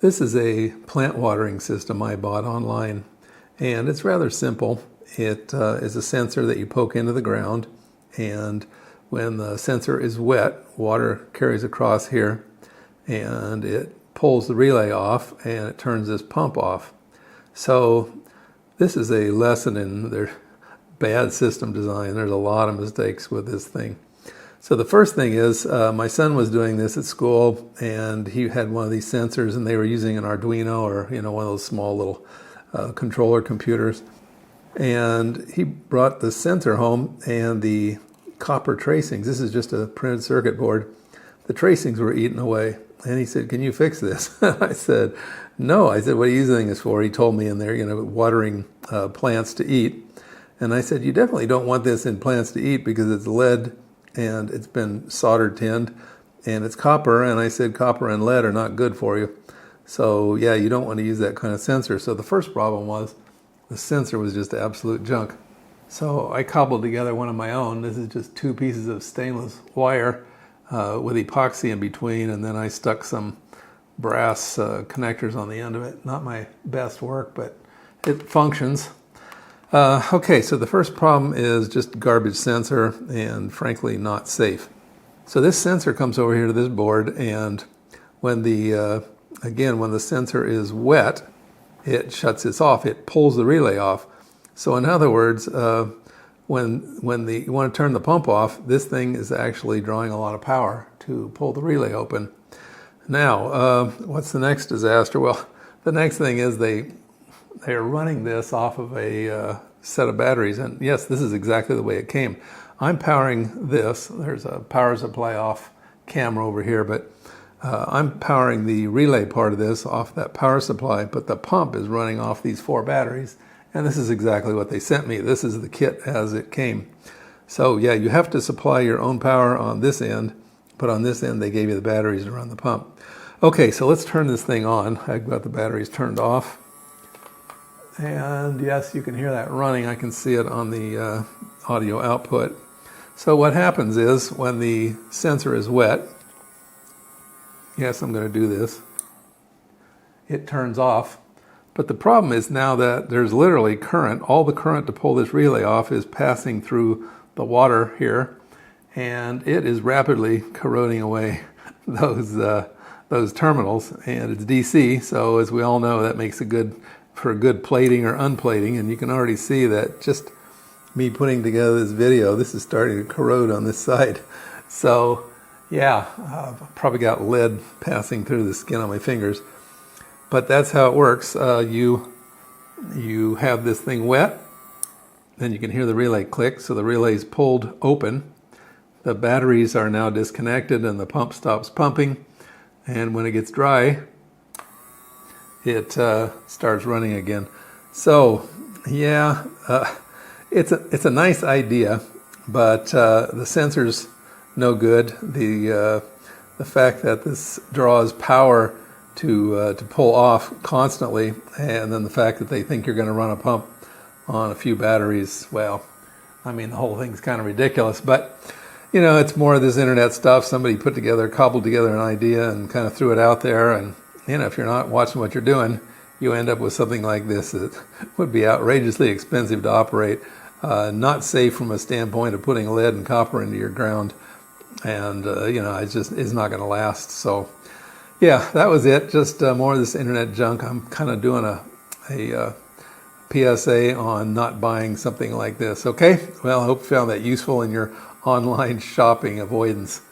This is a plant watering system I bought online, and it's rather simple. It is a sensor that you poke into the ground, and when the sensor is wet, water carries across here, and it pulls the relay off, and it turns this pump off. So this is a lesson in their bad system design. There's a lot of mistakes with this thing. So the first thing is, my son was doing this at school, and he had one of these sensors, and they were using an Arduino, or one of those small little controller computers. And he brought the sensor home, and the copper tracings, this is just a printed circuit board, the tracings were eaten away. And he said, "Can you fix this?" I said, "No." I said, "What are you using this for?" He told me in there, watering plants to eat. And I said, "You definitely don't want this in plants to eat because it's lead, and it's been solder tinned, and it's copper." And I said, "Copper and lead are not good for you. So yeah, you don't want to use that kind of sensor." So the first problem was the sensor was just absolute junk. So I cobbled together one of my own. This is just 2 pieces of stainless wire with epoxy in between, and then I stuck some brass connectors on the end of it. Not my best work, but it functions. Okay, so the first problem is just garbage sensor, and frankly not safe. So this sensor comes over here to this board, and when the when the sensor is wet, it shuts this off. It pulls the relay off. So in other words, when you want to turn the pump off, this thing is actually drawing a lot of power to pull the relay open. Now, what's the next disaster? Well, the next thing is they're running this off of a set of batteries, and yes, this is exactly the way it came. I'm powering this. There's a power supply off camera over here, but I'm powering the relay part of this off that power supply, but the pump is running off these 4 batteries, and this is exactly what they sent me. This is the kit as it came. So yeah, you have to supply your own power on this end, but on this end they gave you the batteries to run the pump. Okay, so let's turn this thing on. I've got the batteries turned off. And yes, you can hear that running. I can see it on the audio output. So what happens is when the sensor is wet, yes, I'm going to do this, it turns off. But the problem is now that there's literally current. All the current to pull this relay off is passing through the water here, and it is rapidly corroding away those terminals, and it's DC, so as we all know, that makes it good for good plating or unplating, and you can already see that just me putting together this video, this is starting to corrode on this side. So yeah, I've probably got lead passing through the skin on my fingers, but that's how it works. You have this thing wet, then you can hear the relay click, so the relay is pulled open. The batteries are now disconnected and the pump stops pumping, and when it gets dry, it starts running again. So yeah, it's a nice idea, but the sensor's no good. The fact that this draws power to pull off constantly, and then the fact that they think you're going to run a pump on a few batteries, well, I mean, the whole thing's kind of ridiculous. But it's more of this internet stuff. Somebody cobbled together an idea and kind of threw it out there, and if you're not watching what you're doing, you end up with something like this that would be outrageously expensive to operate, not safe from a standpoint of putting lead and copper into your ground, and it's not going to last. So yeah, that was it. Just more of this internet junk. I'm kind of doing a PSA on not buying something like this. Okay, well, I hope you found that useful in your online shopping avoidance.